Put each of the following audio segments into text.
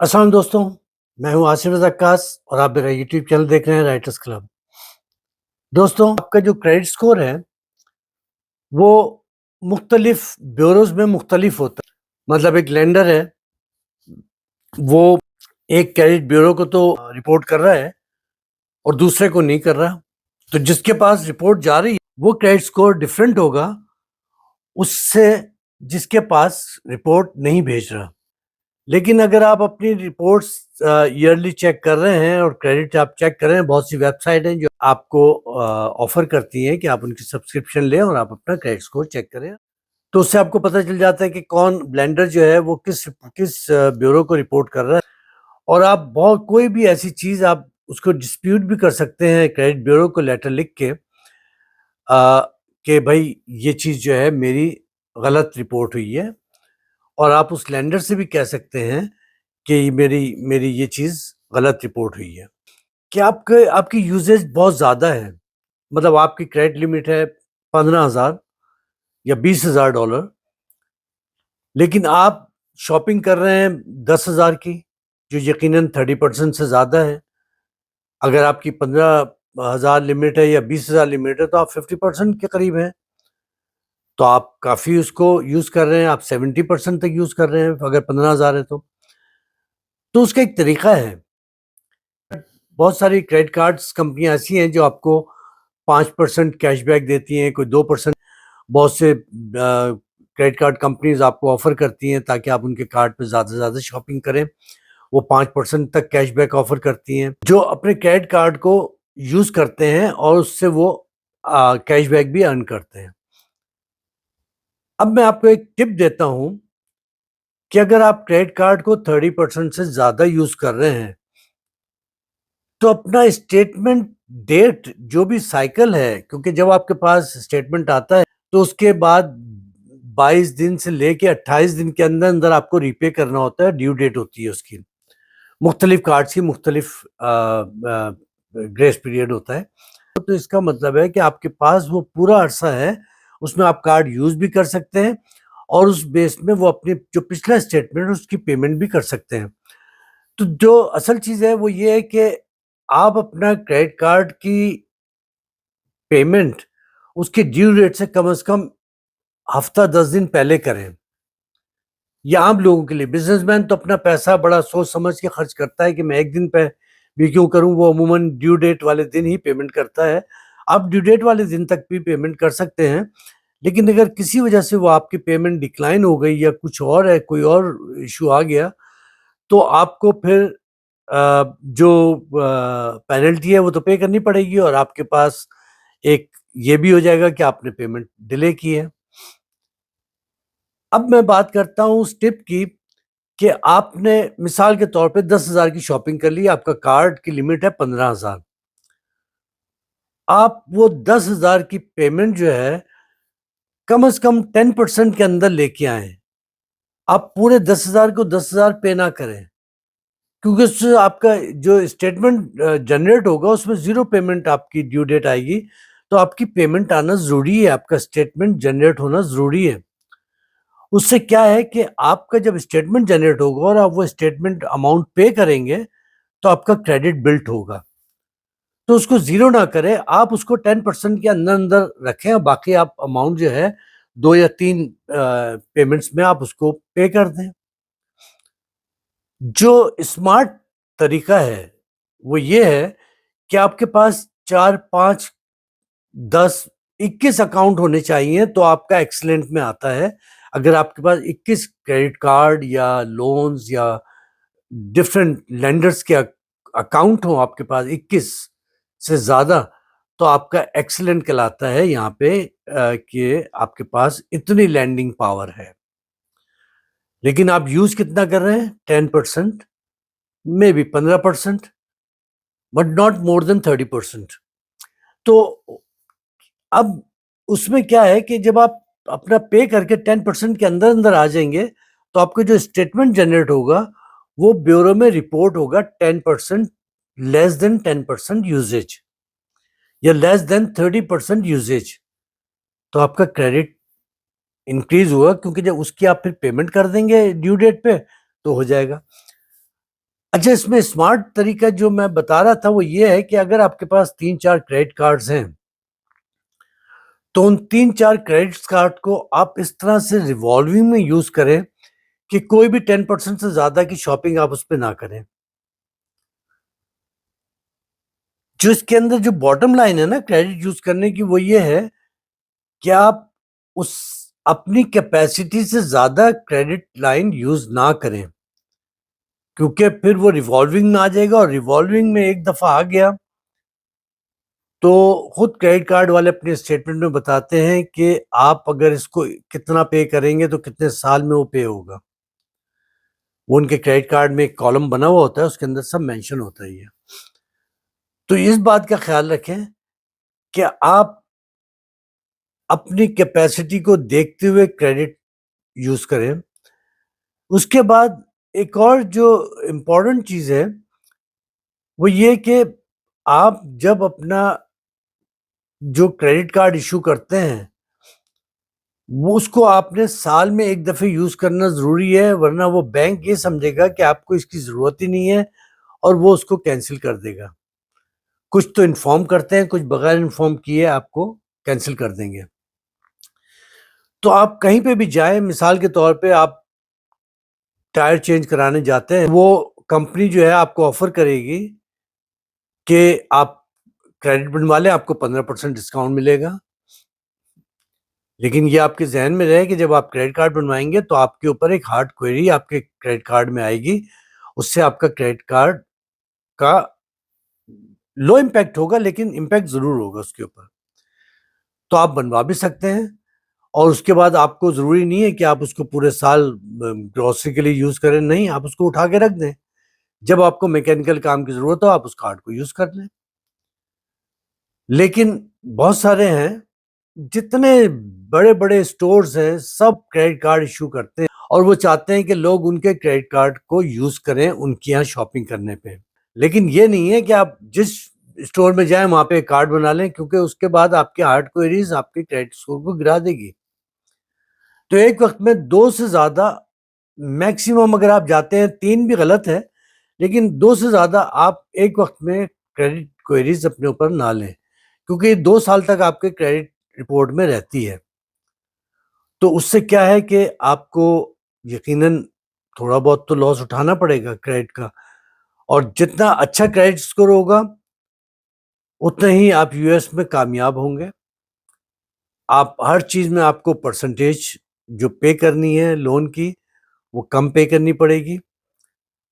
अस्सलाम दोस्तों, मैं हूं आसिफ रज़ाक़ास और आप मेरा यूट्यूब चैनल देख रहे हैं राइटर्स क्लब। दोस्तों, आपका जो क्रेडिट स्कोर है, वो मुख्तलिफ ब्यूरोज़ में मुख्तलिफ होता है। मतलब एक लेंडर है, वो एक क्रेडिट ब्यूरो को तो रिपोर्ट कर रहा है और दूसरे को नहीं कर रहा। तो जिसके पास रिपोर्ट जा रही है, वो क्रेडिट स्कोर डिफरेंट होगा उससे जिसके पास रिपोर्ट नहीं भेज रहा। लेकिन अगर आप अपनी रिपोर्ट्स ईयरली चेक कर रहे हैं और क्रेडिट आप चेक कर रहे हैं, बहुत सी वेबसाइट हैं जो आपको ऑफर करती हैं कि आप उनकी सब्सक्रिप्शन लें और आप अपना क्रेडिट स्कोर चेक करें। तो उससे आपको पता चल जाता है कि कौन ब्लेंडर जो है वो किस किस ब्यूरो को रिपोर्ट कर रहा है। और आप बहुत कोई भी ऐसी चीज़ आप उसको डिस्प्यूट भी कर सकते हैं क्रेडिट ब्यूरो को लेटर लिख के कि भाई ये चीज़ जो है मेरी गलत रिपोर्ट हुई है। और आप उस लेंडर से भी कह सकते हैं कि मेरी मेरी ये चीज़ गलत रिपोर्ट हुई है। कि आपकी यूसेज बहुत ज़्यादा है, मतलब आपकी क्रेडिट लिमिट है 15,000 या $20,000, लेकिन आप शॉपिंग कर रहे हैं 10,000 की, जो यकीनन 30% से ज़्यादा है। अगर आपकी 15,000 लिमिट है या 20,000 लिमिट है, तो आप 50% के करीब हैं। तो आप काफ़ी उसको यूज़ कर रहे हैं, आप 70% तक यूज़ कर रहे हैं, अगर 15,000 है तो। तो उसका एक तरीका है। बहुत सारी क्रेडिट कार्ड्स कंपनियाँ ऐसी हैं जो आपको 5% कैशबैक देती हैं, कोई 2%। बहुत से क्रेडिट कार्ड कंपनीज़ आपको ऑफ़र करती हैं ताकि आप उनके कार्ड पे ज़्यादा से ज़्यादा शॉपिंग करें। वो 5% तक कैशबैक ऑफ़र करती हैं, जो अपने क्रेडिट कार्ड को यूज़ करते हैं और उससे वो कैशबैक भी अर्न करते हैं। अब मैं आपको एक टिप देता हूँ कि अगर आप क्रेडिट कार्ड को 30% से ज़्यादा यूज़ कर रहे हैं, तो अपना स्टेटमेंट डेट जो भी साइकिल है, क्योंकि जब आपके पास स्टेटमेंट आता है तो उसके बाद 22 दिन से लेके 28 दिन के अंदर अंदर आपको रीपे करना होता है, ड्यू डेट होती है उसकी। मुख्तलिफ कार्ड्स की मुख्तलिफ ग्रेस पीरियड होता है। तो इसका मतलब है कि आपके पास वो पूरा अरसा है, उसमें आप कार्ड यूज़ भी कर सकते हैं और उस बेस में वो अपनी जो पिछला स्टेटमेंट है उसकी पेमेंट भी कर सकते हैं। तो जो असल चीज़ है वो ये है कि आप अपना क्रेडिट कार्ड की पेमेंट उसके ड्यू डेट से कम हफ्ता 10 दिन पहले करें। ये आम लोगों के लिए, बिजनेसमैन तो अपना पैसा बड़ा सोच समझ के खर्च करता है कि मैं एक दिन पे भी क्यों करूं, वो अमूमन ड्यू डेट वाले दिन ही पेमेंट करता है। आप ड्यू डेट वाले दिन तक भी पेमेंट कर सकते हैं, लेकिन अगर किसी वजह से वो आपकी पेमेंट डिक्लाइन हो गई या कुछ और है, कोई और इशू आ गया, तो आपको फिर जो पेनल्टी है वो तो पे करनी पड़ेगी और आपके पास एक ये भी हो जाएगा कि आपने पेमेंट डिले की है। अब मैं बात करता हूँ उस टिप की कि आपने मिसाल के तौर पे 10,000 की शॉपिंग कर ली, आपका कार्ड की लिमिट है 15,000। आप वो 10,000 की पेमेंट जो है कम से कम 10% के अंदर लेके आएँ। आप पूरे 10,000 को 10,000 पे ना करें, क्योंकि उससे आपका जो स्टेटमेंट जनरेट होगा उसमें ज़ीरो पेमेंट आपकी ड्यू डेट आएगी। तो आपकी पेमेंट आना ज़रूरी है, आपका स्टेटमेंट जनरेट होना ज़रूरी है। उससे क्या है कि आपका जब स्टेटमेंट जनरेट होगा और आप वो स्टेटमेंट अमाउंट पे करेंगे, तो आपका क्रेडिट बिल्ट होगा। तो उसको ज़ीरो ना करें, आप उसको 10% के अंदर-अंदर रखें और बाकी आप अमाउंट जो है 2 या 3 पेमेंट्स में आप उसको पे कर दें। जो स्मार्ट तरीका है, वो ये है कि आपके पास 4, 5, 10, 21 अकाउंट होने चाहिए, तो आपका एक्सीलेंट में आता है। अगर आपके पास 21 क्रेडिट कार्ड या लोन्स या डिफरेंट लेंडर्स के अकाउंट हो आपके पास 21 से ज़्यादा, तो आपका एक्सीलेंट कहलाता है यहाँ पे कि आपके पास इतनी लैंडिंग पावर है। लेकिन आप यूज़ कितना कर रहे हैं? 10%, may be 15%, but not more than 30%। तो अब उसमें क्या है कि जब आप अपना पे करके 10% के अंदर-अंदर आ जाएँगे, तो आपका जो स्टेटमेंट जनरेट होगा, वो ब्यूरो में रिपोर्ट होगा 10%, लेस देन 10% यूसेज या लेस देन 30% यूसेज। तो आपका क्रेडिट इंक्रीज़ हुआ, क्योंकि जब उसकी आप फिर पेमेंट कर देंगे ड्यू डेट पे, तो हो जाएगा। अच्छा, इसमें स्मार्ट तरीका जो मैं बता रहा था वो ये है कि अगर आपके पास 3-4 क्रेडिट कार्ड्स हैं, तो उन 3-4 क्रेडिट कार्ड को आप इस तरह से रिवॉल्विंग में यूज़ करें कि कोई भी 10% से ज़्यादा की शॉपिंग आप उस पे ना करें। जो इसके अंदर जो बॉटम लाइन है ना क्रेडिट यूज़ करने की, वो ये है कि आप उस अपनी कैपेसिटी से ज़्यादा क्रेडिट लाइन यूज़ ना करें, क्योंकि फिर वो रिवॉल्विंग में आ जाएगा और रिवॉल्विंग में एक दफ़ा आ गया, तो खुद क्रेडिट कार्ड वाले अपने स्टेटमेंट में बताते हैं कि आप अगर इसको कितना पे करेंगे तो कितने साल में वो पे होगा। वो उनके क्रेडिट कार्ड में एक कॉलम बना हुआ होता है, उसके अंदर सब मेंशन होता ही है। तो इस बात का ख्याल रखें कि आप अपनी कैपेसिटी को देखते हुए क्रेडिट यूज़ करें। उसके बाद एक और जो इम्पोर्टेंट चीज़ है, वो ये कि आप जब अपना जो क्रेडिट कार्ड इश्यू करते हैं, वो उसको आपने साल में 1 दफ़े यूज़ करना ज़रूरी है, वरना वो बैंक ये समझेगा कि आपको इसकी ज़रूरत ही नहीं है और वो उसको कैंसल कर देगा। कुछ तो इन्फॉर्म करते हैं, कुछ बगैर इन्फॉर्म किए आपको कैंसल कर देंगे। तो आप कहीं पे भी जाएँ, मिसाल के तौर पे आप टायर चेंज कराने जाते हैं, वो कंपनी जो है आपको ऑफ़र करेगी कि आप क्रेडिट बनवा लें, आपको 15% डिस्काउंट मिलेगा। लेकिन ये आपके ज़हन में रहे कि जब आप क्रेडिट कार्ड बनवाएँगे तो आपके ऊपर एक हार्ड क्वेरी आपके क्रेडिट कार्ड में आएगी। उससे आपका क्रेडिट कार्ड का लो इम्पैक्ट होगा, लेकिन इम्पैक्ट ज़रूर होगा उसके ऊपर। तो आप बनवा भी सकते हैं और उसके बाद आपको ज़रूरी नहीं है कि आप उसको पूरे साल ग्रोसरी के लिए यूज़ करें, नहीं, आप उसको उठा के रख दें। जब आपको मैकेनिकल काम की ज़रूरत हो, आप उस कार्ड को यूज़ कर लें। लेकिन बहुत सारे हैं, जितने बड़े-बड़े स्टोर्स हैं, सब क्रेडिट कार्ड इश्यू करते हैं और वो चाहते हैं कि लोग उनके क्रेडिट कार्ड को यूज़ करें उनके यहाँ शॉपिंग करने पे। लेकिन ये नहीं है कि आप जिस स्टोर में जाएँ वहाँ पे कार्ड बना लें, क्योंकि उसके बाद आपकी हार्ड क्वेरीज़ आपके क्रेडिट स्कोर को गिरा देगी। तो एक वक़्त में 2 से ज़्यादा मैक्सिमम अगर आप जाते हैं, 3 भी गलत है, लेकिन 2 से ज़्यादा आप एक वक़्त में क्रेडिट क्वेरीज़ अपने ऊपर ना लें, क्योंकि 2 साल तक आपके क्रेडिट रिपोर्ट में रहती है। तो उससे क्या है कि आपको यकीनन थोड़ा बहुत तो लॉस उठाना पड़ेगा क्रेडिट का, और जितना अच्छा क्रेडिट स्कोर होगा, उतना ही आप यूएस में कामयाब होंगे। आप हर चीज़ में आपको परसेंटेज जो पे करनी है लोन की, वो कम पे करनी पड़ेगी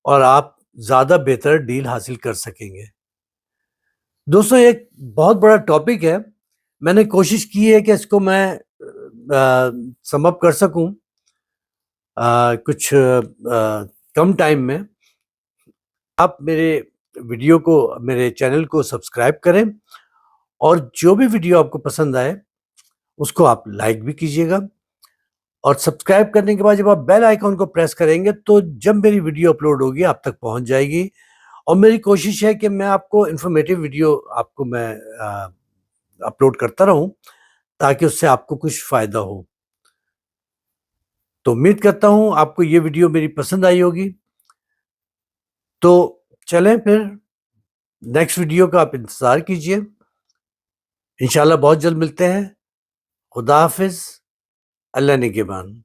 और आप ज़्यादा बेहतर डील हासिल कर सकेंगे। दोस्तों, एक बहुत बड़ा टॉपिक है। मैंने कोशिश की है कि इसको मैं सम अप कर सकूँ कुछ कम टाइम में। आप मेरे चैनल को सब्सक्राइब करें और जो भी वीडियो आपको पसंद आए, उसको आप लाइक भी कीजिएगा। और सब्सक्राइब करने के बाद जब आप बेल आइकॉन को प्रेस करेंगे, तो जब मेरी वीडियो अपलोड होगी आप तक पहुंच जाएगी। और मेरी कोशिश है कि मैं आपको इन्फॉर्मेटिव वीडियो आपको मैं अपलोड करता रहूं, ताकि उससे आपको कुछ फ़ायदा हो। तो उम्मीद करता हूं आपको ये वीडियो मेरी पसंद आई होगी। तो चलें फिर, नेक्स्ट वीडियो का आप इंतज़ार कीजिए। इंशाल्लाह बहुत जल्द मिलते हैं। खुदा हाफ़िज़। अल्लाह निगहबान।